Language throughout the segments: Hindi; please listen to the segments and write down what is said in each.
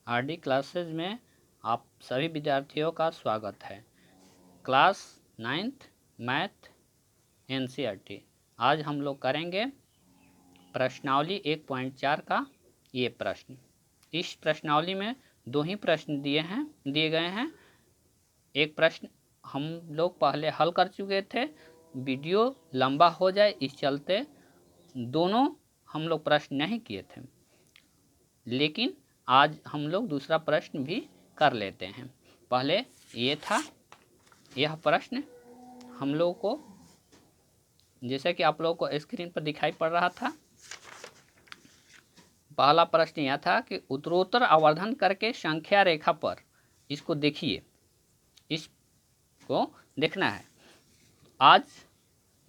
आरडी क्लासेज में आप सभी विद्यार्थियों का स्वागत है। Class 9th math NCERT. आज हम लोग करेंगे प्रश्नावली 1.4 का ये प्रश्न। इस प्रश्नावली में दो ही प्रश्न दिए गए हैं। एक प्रश्न हम लोग पहले हल कर चुके थे, वीडियो लंबा हो जाए इस चलते दोनों हम लोग प्रश्न नहीं किए थे, लेकिन आज हम लोग दूसरा प्रश्न भी कर लेते हैं। पहले ये था, यह प्रश्न हम लोगों को जैसे कि आप लोगों को स्क्रीन पर दिखाई पड़ रहा था। पहला प्रश्न यह था कि उत्तरोत्तर आवर्धन करके संख्या रेखा पर, इसको देखिए, इसको देखना है। आज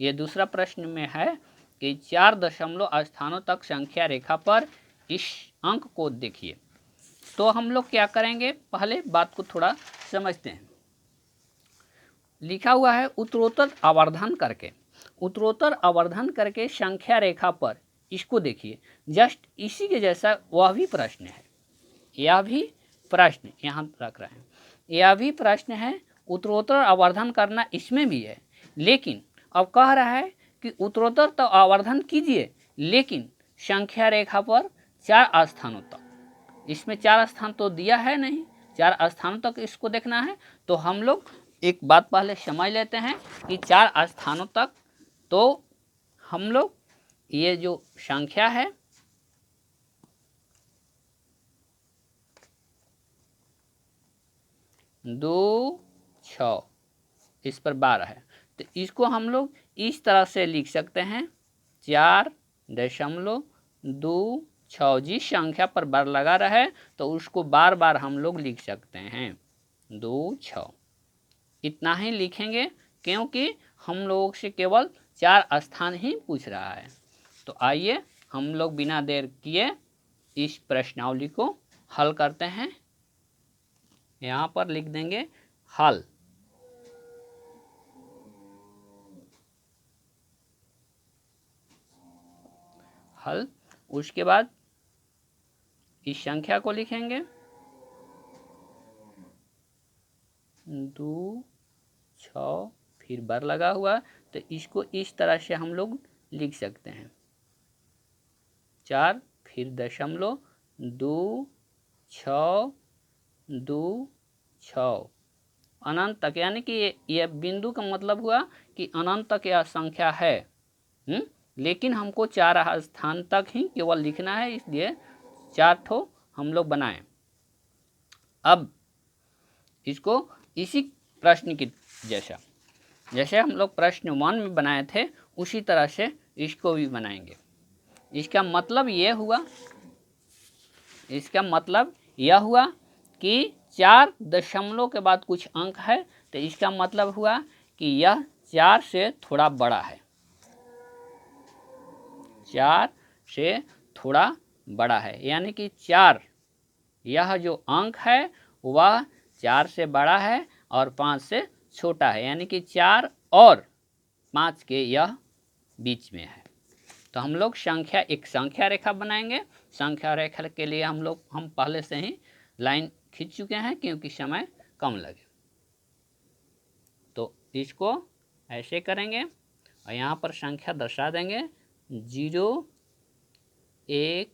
ये दूसरा प्रश्न में है कि 4 दशमलव स्थानों तक संख्या रेखा पर इस अंक को देखिए। तो हम लोग क्या करेंगे, पहले बात को थोड़ा समझते हैं। लिखा हुआ है उत्तरोत्तर आवर्धन करके, उत्तरोत्तर आवर्धन करके संख्या रेखा पर, इसको देखिए। जस्ट इसी के जैसा वह भी प्रश्न है, यह भी प्रश्न यहाँ रख रहे हैं, यह भी प्रश्न है। उत्तरोत्तर आवर्धन करना इसमें भी है, लेकिन अब कह रहा है कि उत्तरोत्तर तो आवर्धन कीजिए, लेकिन संख्या रेखा पर 4 स्थानों तक। इसमें 4 स्थान तो दिया है नहीं, 4 स्थानों तक इसको देखना है। तो हम लोग एक बात पहले समझ लेते हैं कि 4 स्थानों तक, तो हम लोग ये जो संख्या है 2, 6, इस पर 12 है, तो इसको हम लोग इस तरह से लिख सकते हैं 4.26। जिस संख्या पर बार लगा रहे तो उसको बार बार हम लोग लिख सकते हैं 2, 6। इतना ही लिखेंगे क्योंकि हम लोग से केवल 4 स्थान ही पूछ रहा है। तो आइए हम लोग बिना देर किए इस प्रश्नावली को हल करते हैं। यहाँ पर लिख देंगे हल। हल, उसके बाद इस संख्या को लिखेंगे 2, 6, फिर बार लगा हुआ, तो इसको इस तरह से हम लोग लिख सकते हैं 4, फिर दशमलव, 2, 6, 2, 6 अनंत तक, यानी कि यह बिंदु का मतलब हुआ कि अनंत तक यह संख्या है। लेकिन हमको 4 स्थान तक ही केवल लिखना है, इसलिए 4 ठो हम लोग बनाएं। अब इसको इसी प्रश्न की जैसे हम लोग प्रश्न 1 में बनाए थे उसी तरह से इसको भी बनाएंगे। इसका मतलब यह हुआ कि 4 दशमलव के बाद कुछ अंक है, तो इसका मतलब हुआ कि यह 4 से थोड़ा बड़ा है, 4 से थोड़ा बड़ा है, यानी कि 4, यह जो अंक है वह 4 से बड़ा है और 5 से छोटा है, यानी कि 4 और 5 के यह बीच में है। तो हम लोग एक संख्या रेखा बनाएंगे। संख्या रेखा के लिए हम पहले से ही लाइन खींच चुके हैं क्योंकि समय कम लगे। तो इसको ऐसे करेंगे और यहाँ पर संख्या दर्शा देंगे 0, 1,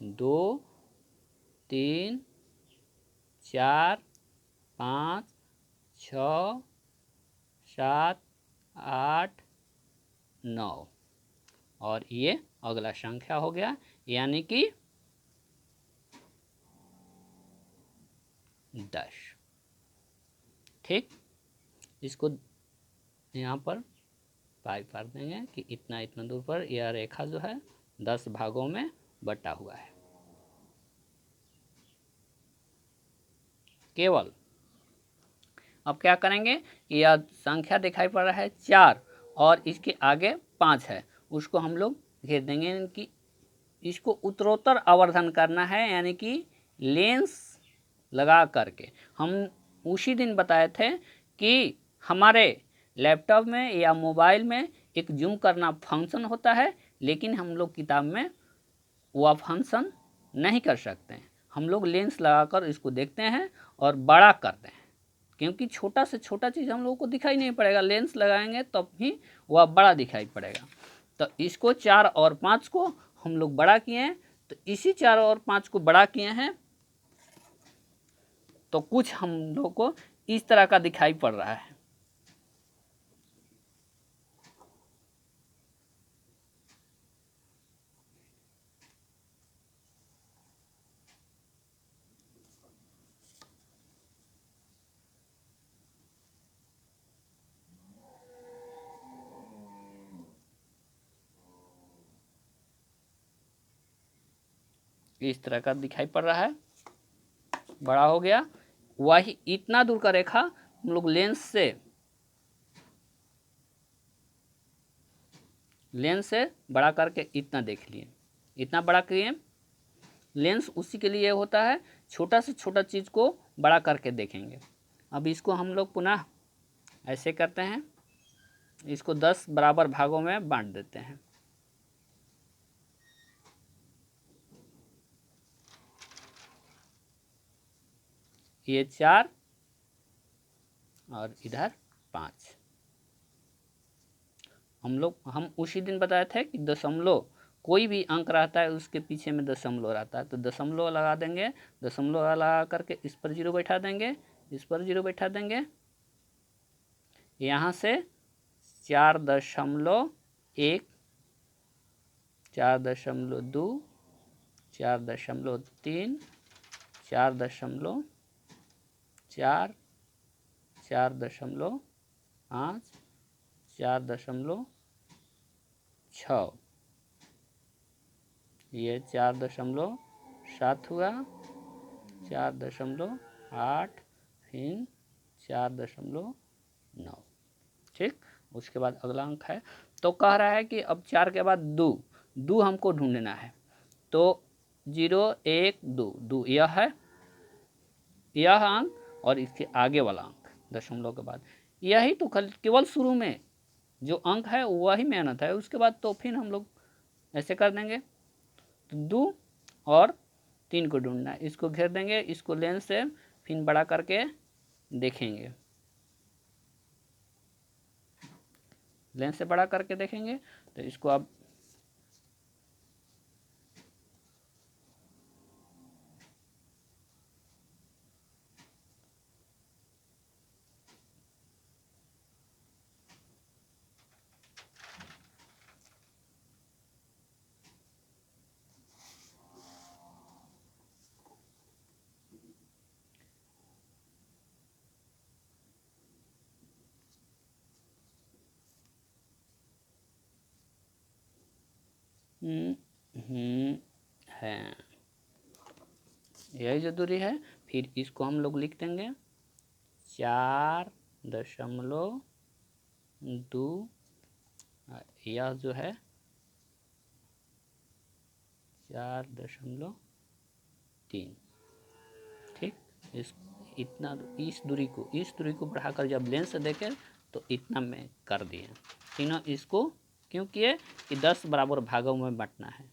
2, 3, 4, 5, 6, 7, 8, 9 और ये अगला संख्या हो गया, यानी कि 10। ठीक, इसको यहाँ पर पाई कर देंगे कि इतना दूर पर यह रेखा जो है 10 भागों में बटा हुआ है। केवल अब क्या करेंगे, यह संख्या दिखाई पड़ रहा है 4 और इसके आगे 5 है, उसको हम लोग घेर देंगे कि इसको उत्तरोत्तर आवर्धन करना है, यानी कि लेंस लगा करके। हम उसी दिन बताए थे कि हमारे लैपटॉप में या मोबाइल में एक जूम करना फंक्शन होता है, लेकिन हम लोग किताब में वह फंक्शन नहीं कर सकते हैं। हम लोग लेंस लगाकर इसको देखते हैं और बड़ा करते हैं, क्योंकि छोटा से छोटा चीज़ हम लोगों को दिखाई नहीं पड़ेगा, लेंस लगाएंगे तब ही वह बड़ा दिखाई पड़ेगा। तो इसको 4 और 5 को हम लोग बड़ा किए हैं, तो इसी 4 और 5 को बड़ा किए हैं तो कुछ हम लोग को इस तरह का दिखाई पड़ रहा है। इस तरह का दिखाई पड़ रहा है, बड़ा हो गया। वही इतना दूर का रेखा हम लोग लेंस से बड़ा करके इतना देख लिए, इतना बड़ा किए। लेंस उसी के लिए होता है, छोटा से छोटा चीज़ को बड़ा करके देखेंगे। अब इसको हम लोग पुनः ऐसे करते हैं, इसको 10 बराबर भागों में बांट देते हैं। ये 4 और इधर 5। हम उसी दिन बताए थे कि दशमलव, कोई भी अंक रहता है उसके पीछे में दशमलव रहता है, तो दशमलव लगा देंगे। दशमलव लगा करके इस पर 0 बैठा देंगे, इस पर 0 बैठा देंगे। यहाँ से 4.1, 4.2, 4.3, 4.4, 4.5, 4.6, ये 4.7 हुआ, 4.8, फिर 4.9। ठीक, उसके बाद अगला अंक है, तो कह रहा है कि अब 4 के बाद 2 हमको ढूंढना है। तो 0, 1, 2 यह है, यह अंक और इसके आगे वाला अंक दशमलव के बाद, यही तो केवल शुरू में जो अंक है वही मेहनत है। उसके बाद तो फिर हम लोग ऐसे कर देंगे। तो 2 और 3 को ढूंढना है, इसको घेर देंगे, इसको लेंस से फिर बड़ा करके देखेंगे, लेंस से बड़ा करके देखेंगे। तो इसको अब है, यही जो दूरी है। फिर इसको हम लोग लिख देंगे 4.2, यह जो है 4.3। ठीक, इस दूरी को बढ़ाकर जब लेंस से देखें तो इतना में कर दिए तीनों। इसको क्यों किए कि 10 बराबर भागों में बांटना है,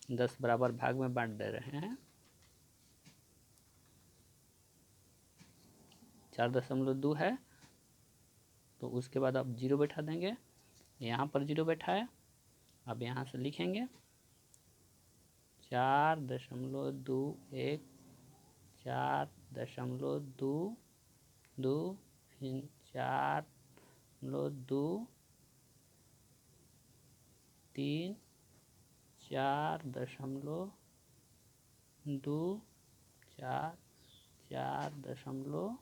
10 बराबर भाग में बांट दे रहे हैं। 4.2 है, तो उसके बाद अब 0 बैठा देंगे, यहाँ पर 0 बैठा है। अब यहाँ से लिखेंगे 4.21, 4.22, फिर 4.2, 3, 4.2, 4, 4.25,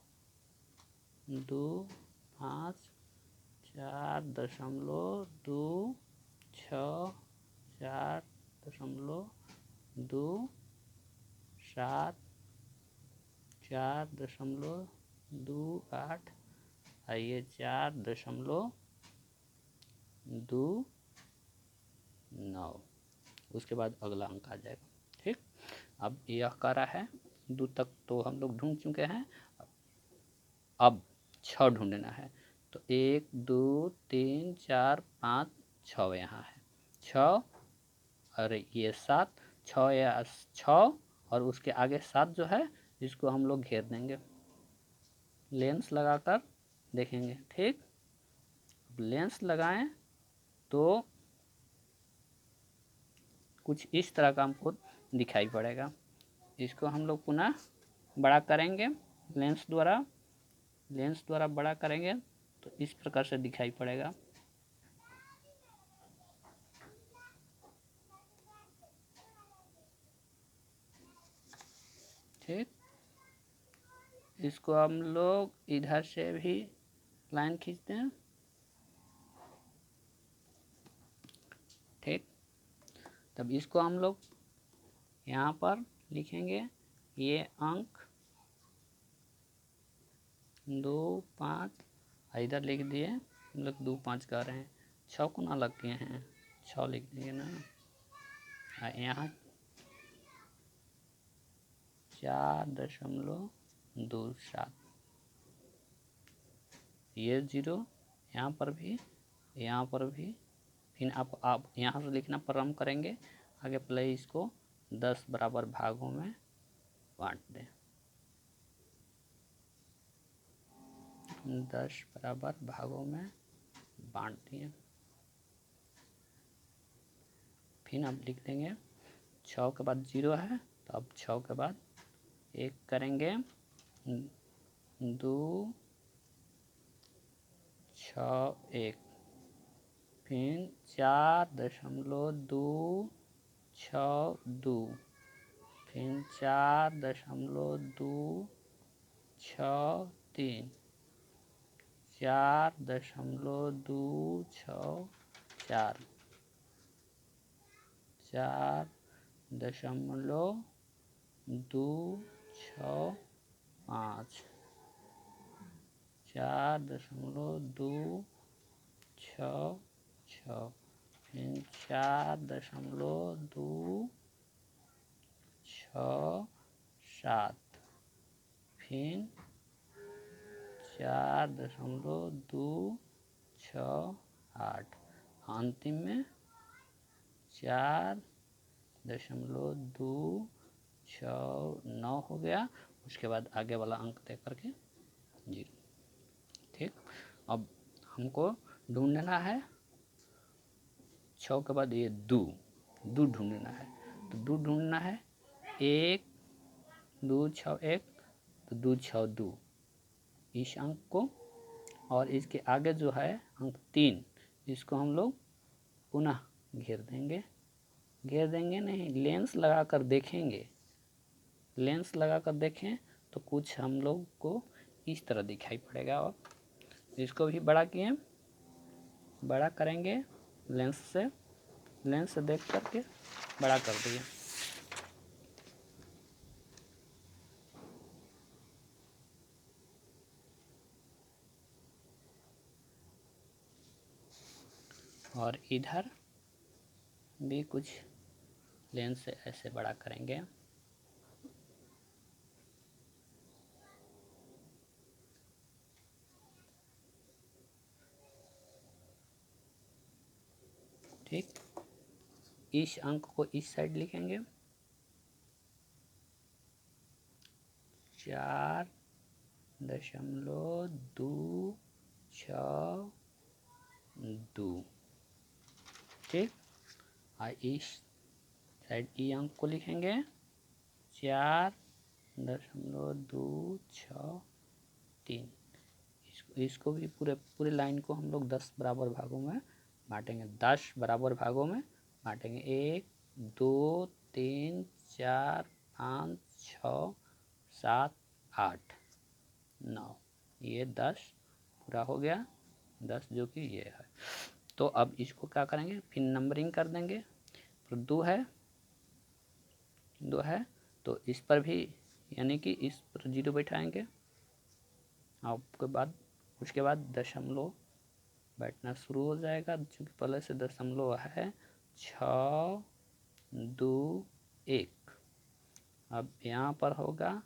4.26, 4.27, 4.28, आइए 4.29। उसके बाद अगला अंक आ जाएगा। ठीक, अब यह कह रहा है 2 तक तो हम लोग ढूंढ चुके हैं, अब 6 ढूंढना है। तो 1, 2, 3, 4, 5, 6 यहाँ है, 6 और ये 7, 6 या 6 और उसके आगे 7 जो है इसको हम लोग घेर देंगे, लेंस लगाकर देखेंगे। ठीक, लेंस लगाएं तो कुछ इस तरह का हमको दिखाई पड़ेगा। इसको हम लोग पुनः बड़ा करेंगे, लेंस द्वारा बड़ा करेंगे तो इस प्रकार से दिखाई पड़ेगा। ठीक, इसको हम लोग इधर से भी लाइन खींचते हैं। ठीक, तब इसको हम लोग यहाँ पर लिखेंगे, ये अंक 2 5 इधर लिख दिए, हम लोग 2 5 कर रहे हैं, 6 को ना लग गए हैं, 6 लिख देंगे ना। यहाँ 4.27, ये 0, यहाँ पर भी फिर आप यहाँ से लिखना प्रारंभ करेंगे। आगे पहले इसको 10 बराबर भागों में बांट दें, 10 बराबर भागों में बांट दिए। फिर आप लिख देंगे 6 के बाद 0 है तो अब 6 के बाद 1 करेंगे, 2 6 1, फिर 4.262, फिर 4.263, 4.264, 4.265, 4.266, फिर 4.267, फिर 4.268, अंतिम में 4.269 हो गया। उसके बाद आगे वाला अंक दे करके 0। ठीक, अब हमको ढूंढना है 6 के बाद ये 2 ढूंढना है, तो 2 ढूंढना है, 1 2 6 1, तो 2 6 2 इस अंक को, और इसके आगे जो है अंक 3 इसको हम लोग पुनः घेर देंगे नहीं, लेंस लगाकर देखेंगे, लेंस लगाकर देखें तो कुछ हम लोग को इस तरह दिखाई पड़ेगा। और इसको भी बड़ा किए, बड़ा करेंगे लेंस से देख करके बड़ा कर दिए। और इधर भी कुछ लेंस से ऐसे बड़ा करेंगे। ठीक, इस अंक को इस साइड लिखेंगे, 4.262। ठीक, और इस साइड ई अंक को लिखेंगे 4.263। इसको भी पूरे लाइन को हम लोग 10 बराबर भागों में बांटेंगे, 10 बराबर भागों में बांटेंगे, 1 2 3 4 5 6 7 8 9, ये 10 पूरा हो गया, 10 जो कि ये है। तो अब इसको क्या करेंगे, फिर नंबरिंग कर देंगे। तो 2 है तो इस पर भी यानी कि इस पर 0 बैठाएंगे, आपके बाद उसके बाद दशमलव बैठना शुरू हो जाएगा, क्योंकि पहले से दशमलव है 6 2 1। अब यहाँ पर होगा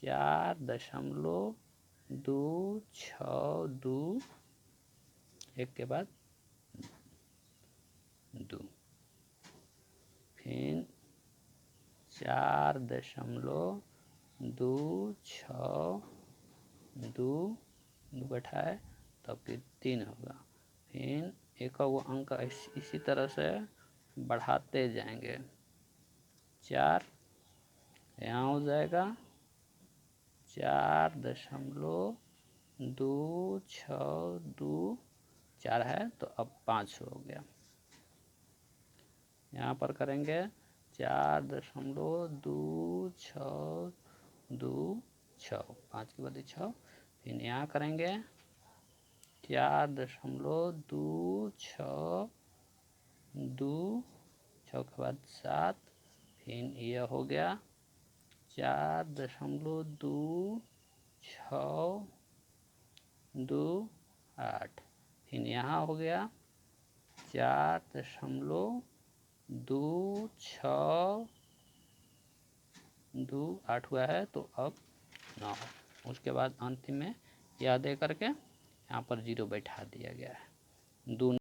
4.262, 1 के बाद 2, फिर 4.26 दो बैठाए तब फिर 3 होगा। फिर एक वो अंक इसी तरह से बढ़ाते जाएंगे। 4 यहाँ हो जाएगा 4.262 4 है तो अब 5 हो गया। यहाँ पर करेंगे 4.2626 5 के बाद 6। फिर यहाँ करेंगे 4.262 6 के बाद 7। फिर यह हो गया 4.2628। फिर यहाँ हो गया 4.2628 हुआ है तो अब 9। उसके बाद अंतिम में यह दे करके यहाँ पर 0 बैठा दिया गया है। 2